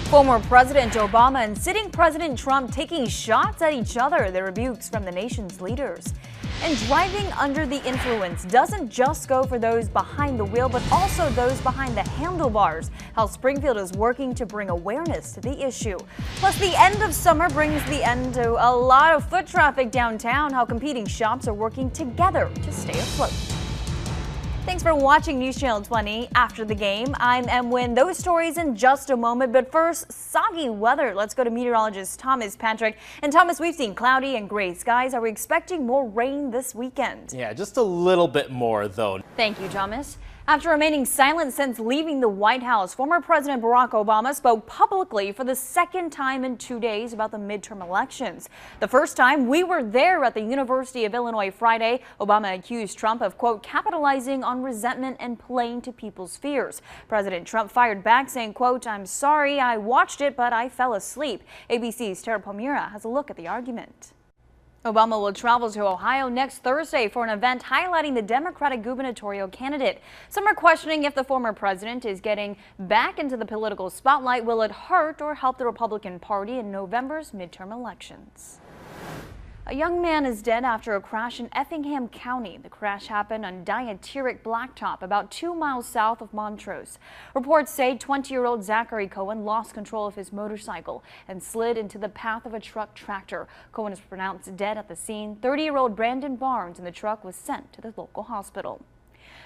Former President Obama and sitting President Trump taking shots at each other, the rebukes from the nation's leaders. And driving under the influence doesn't just go for those behind the wheel, but also those behind the handlebars. How Springfield is working to bring awareness to the issue. Plus, the end of summer brings the end to a lot of foot traffic downtown. How competing shops are working together to stay afloat. Thanks for watching News Channel 20 after the game. I'm Nguyen. Those stories in just a moment, but first, soggy weather. Let's go to meteorologist Thomas Patrick. And Thomas, we've seen cloudy and gray skies. Are we expecting more rain this weekend? Yeah, just a little bit more though. Thank you, Thomas. After remaining silent since leaving the White House, former President Barack Obama spoke publicly for the second time in 2 days about the midterm elections. The first time, we were there at the University of Illinois Friday. Obama accused Trump of, quote, capitalizing on resentment and playing to people's fears. President Trump fired back saying, quote, I'm sorry, I watched it, but I fell asleep. ABC's Tara Palmyra has a look at the argument. Obama will travel to Ohio next Thursday for an event highlighting the Democratic gubernatorial candidate. Some are questioning if the former president is getting back into the political spotlight. Will it hurt or help the Republican Party in November's midterm elections? A young man is dead after a crash in Effingham County. The crash happened on diateric blacktop about 2 miles south of Montrose. Reports say 20-year-old Zachary Cohen lost control of his motorcycle and slid into the path of a truck tractor. Cohen is pronounced dead at the scene. 30-year-old Brandon Barnes in the truck was sent to the local hospital.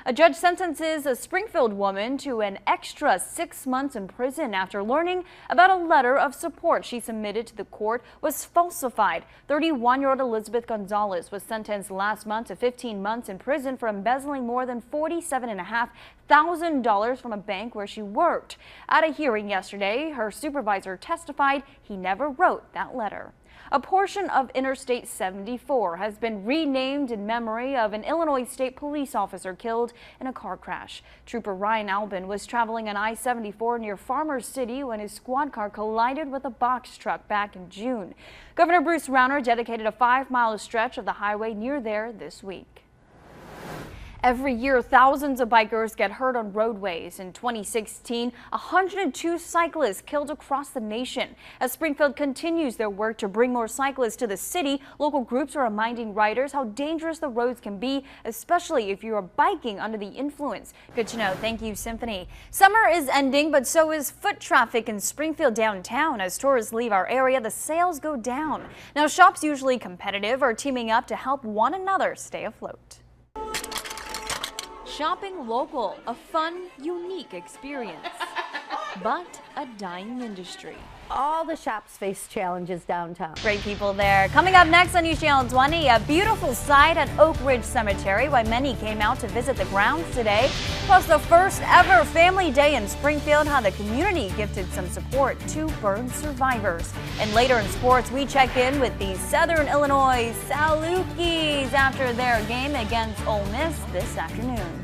A judge sentences a Springfield woman to an extra 6 months in prison after learning about a letter of support she submitted to the court was falsified. 31-year-old Elizabeth Gonzalez was sentenced last month to 15 months in prison for embezzling more than $47,500 from a bank where she worked. At a hearing yesterday, her supervisor testified he never wrote that letter. A portion of Interstate 74 has been renamed in memory of an Illinois State police officer killed in a car crash. Trooper Ryan Albin was traveling on I-74 near Farmers City when his squad car collided with a box truck back in June. Governor Bruce Rauner dedicated a 5-mile stretch of the highway near there this week. Every year, thousands of bikers get hurt on roadways. In 2016, 102 cyclists killed across the nation. As Springfield continues their work to bring more cyclists to the city, local groups are reminding riders how dangerous the roads can be, especially if you are biking under the influence. Good to know. Thank you, Symphony. Summer is ending, but so is foot traffic in Springfield downtown. As tourists leave our area, the sales go down. Now, shops usually competitive are teaming up to help one another stay afloat. Shopping local, a fun, unique experience, but a dying industry. All the shops face challenges downtown. Great people there. Coming up next on News Channel 20, a beautiful sight at Oak Ridge Cemetery, why many came out to visit the grounds today. Plus the first ever Family Day in Springfield, how the community gifted some support to burn survivors. And later in sports, we check in with the Southern Illinois Salukis after their game against Ole Miss this afternoon.